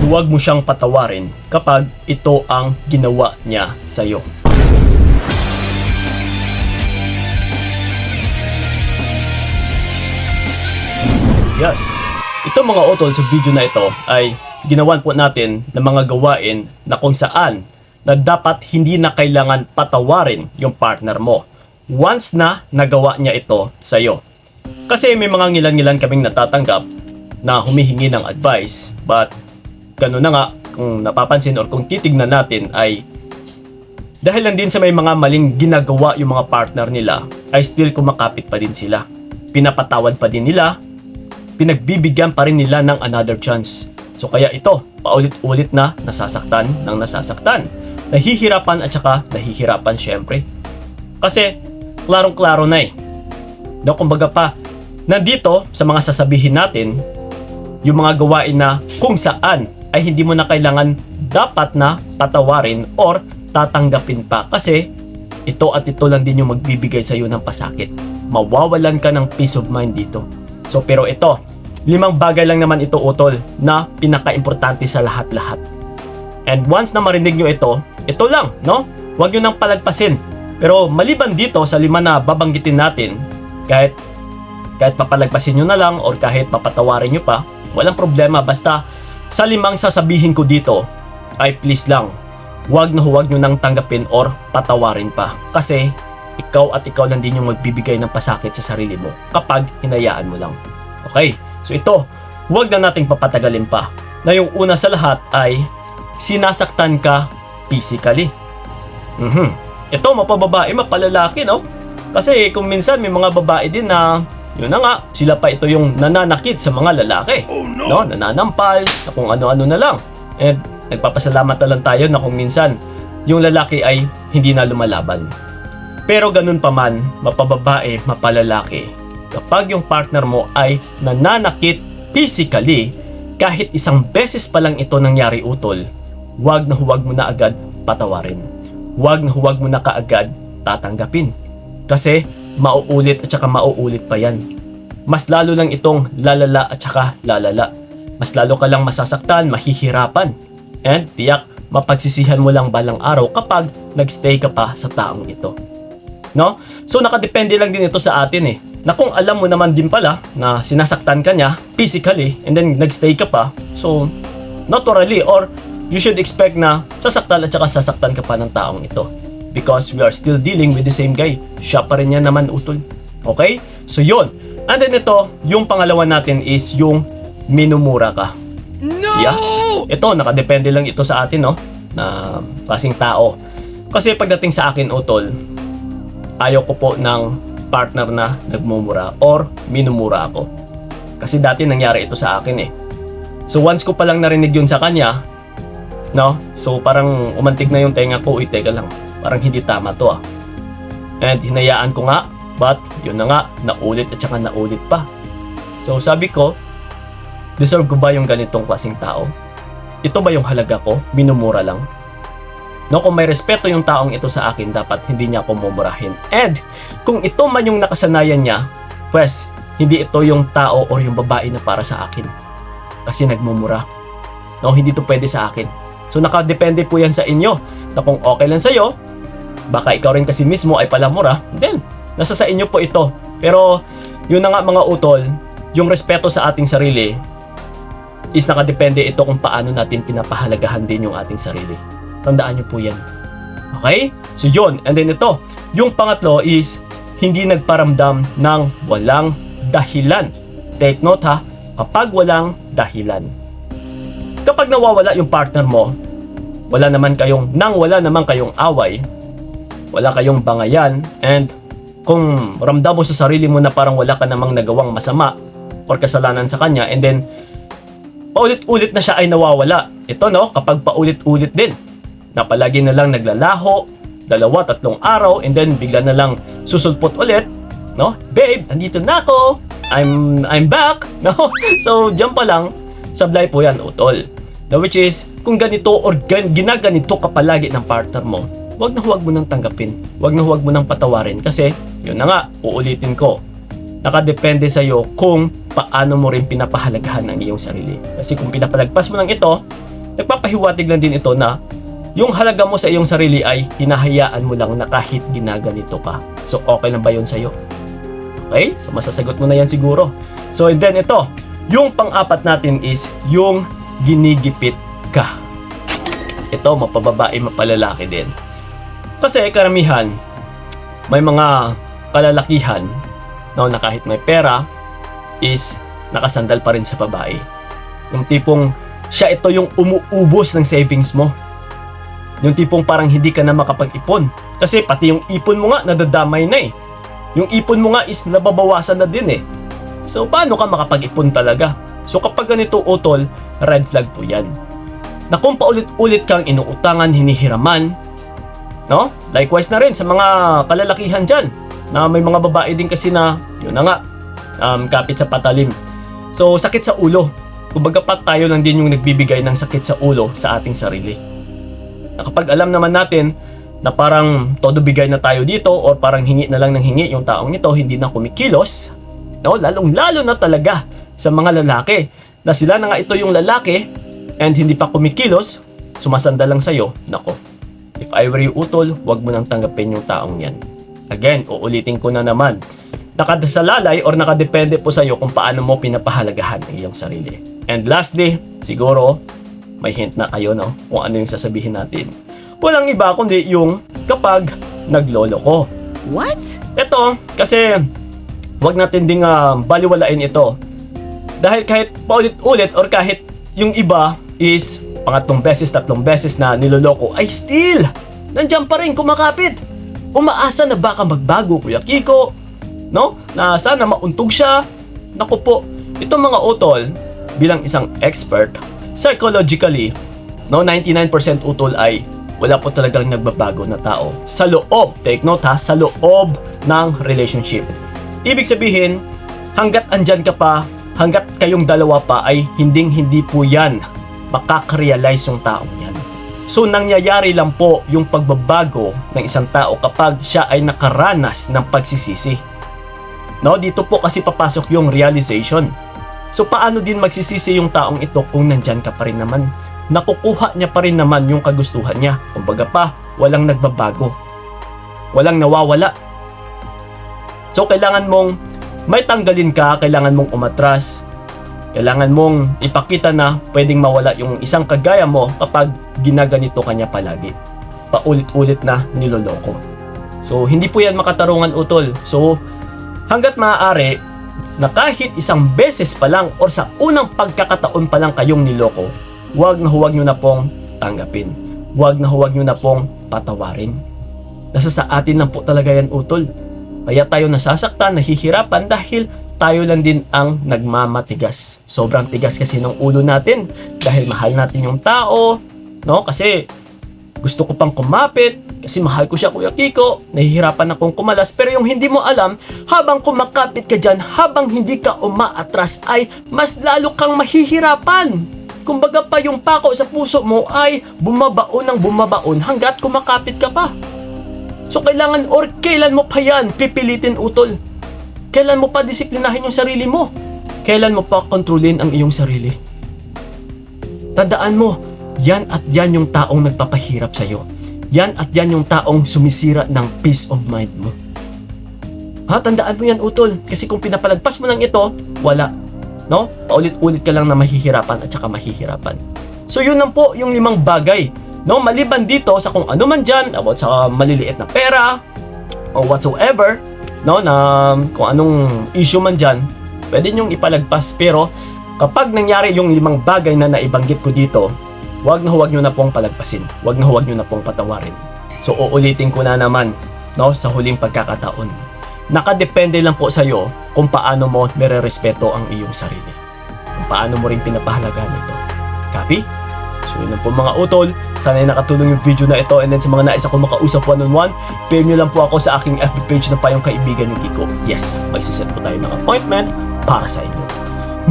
huwag mo siyang patawarin kapag ito ang ginawa niya sa'yo. Yes, ito mga utol, sa video na ito ay ginawan po natin ng mga gawain na kung saan na dapat hindi na kailangan patawarin yung partner mo once na nagawa niya ito sa'yo. Kasi may mga ngilan-ngilan kaming natatanggap na humihingi ng advice, but gano'n na nga, kung napapansin or kung titignan natin ay dahil lang din sa may mga maling ginagawa yung mga partner nila ay still kumakapit pa din sila. Pinapatawad pa din nila, pinagbibigyan pa rin nila ng another chance. So kaya ito, paulit-ulit na nasasaktan ng nasasaktan. Nahihirapan at saka nahihirapan syempre. Kasi klarong-klaro na eh. No, kumbaga pa, nandito sa mga sasabihin natin, yung mga gawain na kung saan ay hindi mo na kailangan dapat na patawarin or tatanggapin pa. Kasi ito at ito lang din yung magbibigay sa iyo ng pasakit. Mawawalan ka ng peace of mind dito. So pero ito, 5 bagay lang naman ito utol na pinaka-importante sa lahat-lahat. And once na marinig nyo ito lang, no? Huwag nyo nang palagpasin. Pero maliban dito sa 5 na babanggitin natin, kahit papalagpasin nyo na lang or kahit papatawarin nyo pa, walang problema. Basta sa 5 sasabihin ko dito ay please lang, huwag nyo nang tanggapin or patawarin pa. Kasi ikaw at ikaw lang din yung magbibigay ng pasakit sa sarili mo kapag hinayaan mo lang. Okay, so ito, huwag na nating papatagalin pa. Na yung una sa lahat ay sinasaktan ka physically. Ito, mapababae, mapalalaki, no? Kasi kung minsan may mga babae din na yun na nga, sila pa ito yung nananakit sa mga lalaki. No, nananampal, na kung ano-ano na lang. And nagpapasalamat na lang tayo na kung minsan yung lalaki ay hindi na lumalaban. Pero ganun pa man, mapababae, mapalalaki, kapag yung partner mo ay nananakit physically, kahit isang beses pa lang ito nangyari utol, huwag mo na agad patawarin. Huwag mo na kaagad tatanggapin. Kasi mauulit at saka mauulit pa yan. Mas lalo lang itong lalala at saka lalala. Mas lalo ka lang masasaktan, mahihirapan. And tiyak, mapagsisihan mo lang balang araw kapag nagstay ka pa sa taong ito. No? So nakadepende lang din ito sa atin eh. Na kung alam mo naman din pala na sinasaktan ka niya physically and then nagstay ka pa, so naturally or you should expect na sasaktan at saka sasaktan ka pa ng taong ito. Because we are still dealing with the same guy. Siya pa rin yan naman utol. Okay? So yun. And then ito, yung pangalawa natin is yung minumura ka. No! Yeah. Ito, nakadepende lang ito sa atin, no? Na kasing tao. Kasi pagdating sa akin utol, ayaw ko po ng partner na nagmumura or minumura ako. Kasi dati nangyari ito sa akin eh. So once ko palang narinig yun sa kanya, no? So parang umantig na yung tenga ko, teka lang. Parang hindi tama to ah. And hinayaan ko nga, but yun na nga, naulit at saka naulit pa. So sabi ko, deserve ko ba yung ganitong klaseng tao? Ito ba yung halaga ko? Minumura lang? No, kung may respeto yung taong ito sa akin, dapat hindi niya ako mumurahin. And kung ito man yung nakasanayan niya, pues hindi ito yung tao or yung babae na para sa akin. Kasi nagmumura. No, hindi to pwede sa akin. So nakadepende po yan sa inyo. Na kung okay lang sa'yo, baka ikaw rin kasi mismo ay palamura, then nasa sa inyo po ito. Pero yun na nga mga utol, yung respeto sa ating sarili is nakadepende ito kung paano natin pinapahalagahan din yung ating sarili. Tandaan nyo po yan. Okay? So yun. And then ito, yung pangatlo is hindi nagparamdam ng walang dahilan. Take note ha, kapag walang dahilan. Kapag nawawala yung partner mo, wala naman kayong away, wala kayong bangayan, and kung ramdam mo sa sarili mo na parang wala ka namang nagawang masama or kasalanan sa kanya, and then paulit-ulit na siya ay nawawala. Ito no, kapag paulit-ulit din, na palagi na lang naglalaho, 2-3 araw, and then bigla na lang susulpot ulit, no? Babe, andito na ako. I'm back, no? So, diyan pa lang, sablay po yan, utol. Now, which is, kung ganito or ginaganito ka palagi ng partner mo, wag mo nang tanggapin. Wag mo nang patawarin. Kasi, yun na nga, uulitin ko. Nakadepende sa'yo kung paano mo rin pinapahalagahan ang iyong sarili. Kasi kung pinapalagpas mo lang ito, nagpapahiwatig lang din ito na yung halaga mo sa iyong sarili ay hinahayaan mo lang na kahit ginaganito ka. So, okay lang ba yun sa'yo? Okay? So, masasagot mo na yan siguro. So, and then ito, yung pang-apat natin is yung ginigipit ka. Ito, mapababae, mapalalaki din. Kasi karamihan, may mga kalalakihan na kahit may pera is nakasandal pa rin sa babae. Yung tipong siya ito yung umuubos ng savings mo. Yung tipong parang hindi ka na makapag-ipon. Kasi pati yung ipon mo nga nadadamay na eh. Yung ipon mo nga is nababawasan na din eh. So paano ka makapag-ipon talaga? So kapag ganito utol, red flag po yan. Na kung paulit-ulit kang inuutangan, hinihiraman, no? Likewise na rin sa mga kalalakihan dyan, na may mga babae din kasi na, yun na nga, kapit sa patalim. So sakit sa ulo. Kumbaga pa tayo lang din yung nagbibigay ng sakit sa ulo sa ating sarili. Na kapag alam naman natin na parang todo bigay na tayo dito or parang hingi na lang ng hingi yung taong ito, hindi na kumikilos, no? Lalong-lalo na talaga sa mga lalaki na sila na nga ito yung lalaki and hindi pa kumikilos, sumasanda lang sa'yo. Nako, if I were you utol, wag mo nang tanggapin yung taong yan. Again, uulitin ko na naman, nakasalalay or nakadepende po sa'yo kung paano mo pinapahalagahan ang iyong sarili. And lastly, siguro may hint na kayo, no? Kung ano yung sasabihin natin. Walang iba kundi yung kapag naglolo ko. What? Ito, kasi wag natin ding baliwalain ito. Dahil kahit paulit-ulit or kahit yung iba is pangatlong beses, tatlong beses na niloloko, ay still nandiyan pa rin kumakapit. Umaasa na baka magbago, Kuya Kiko, no? Na sana mauntog siya. Naku po, itong mga utol, bilang isang expert, psychologically, no, 99% utol ay wala po talagang nagbabago na tao sa loob, take note ha, sa loob ng relationship. Ibig sabihin, hanggat andyan ka pa, hanggat kayong dalawa pa ay hindi po yan makaka-realize yung taong yan. So nangyayari lang po yung pagbabago ng isang tao kapag siya ay nakaranas ng pagsisisi. No, dito po kasi papasok yung realization. So paano din magsisisi yung taong ito kung nandyan ka pa rin naman? Nakukuha niya pa rin naman yung kagustuhan niya. Kumbaga pa, walang nagbabago. Walang nawawala. So kailangan mong may tanggalin ka, kailangan mong umatras. Kailangan mong ipakita na pwedeng mawala yung isang kagaya mo kapag ginaganito ka niya palagi. Paulit-ulit na niloloko. So hindi po yan makatarungan utol. So hanggat maaari, na kahit isang beses pa lang or sa unang pagkakataon pa lang kayong niloko, huwag nyo na pong tanggapin. Huwag nyo na pong patawarin. Nasa sa atin lang po talaga yan utol. Kaya tayo nasasaktan, nahihirapan dahil tayo lang din ang nagmamatigas. Sobrang tigas kasi ng ulo natin dahil mahal natin yung tao, no? Kasi gusto ko pang kumapit, kasi mahal ko siya, Kuya Kiko, nahihirapan akong kumalas. Pero yung hindi mo alam, habang kumakapit ka dyan, habang hindi ka umaatras ay mas lalo kang mahihirapan. Kumbaga pa yung pako sa puso mo ay bumabaon ng bumabaon hanggat kumakapit ka pa. So kailangan or kailan mo pa yan pipilitin utol? Kailan mo pa disiplinahin yung sarili mo? Kailan mo pa kontrolin ang iyong sarili? Tandaan mo, yan at yan yung taong nagpapahirap sa'yo. Yan at yan yung taong sumisira ng peace of mind mo. Ha, tandaan mo yan utol. Kasi kung pinapalagpas mo ng ito, wala. No? Paulit-ulit ka lang na mahihirapan at saka mahihirapan. So yun lang po yung 5 bagay. No? Maliban dito sa kung ano man dyan, about sa maliliit na pera, or whatsoever, no? Na kung anong issue man dyan, pwede nyong ipalagpas. Pero kapag nangyari yung 5 bagay na naibanggit ko dito, huwag nyo na pong palagpasin. Huwag nyo na pong patawarin. So uulitin ko na naman, no, sa huling pagkakataon. Nakadepende lang po sa'yo kung paano mo nire-respeto ang iyong sarili. Kung paano mo rin pinapahalagaan ito. Copy? So yun lang po mga utol. Sana ay nakatulong yung video na ito. And then sa mga nais ako makausap one-on-one, PM nyo lang po ako sa aking FB page na Payong Kaibigan ni Kiko. Yes, magsiset po tayo ng appointment para sa inyo.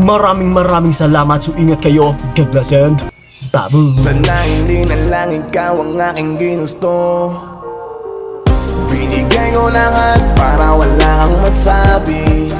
Maraming salamat. So ingat kayo. God bless and babu. Sana hindi na lang ikaw ang aking ginusto. Binigay ko lahat para wala kang masabi.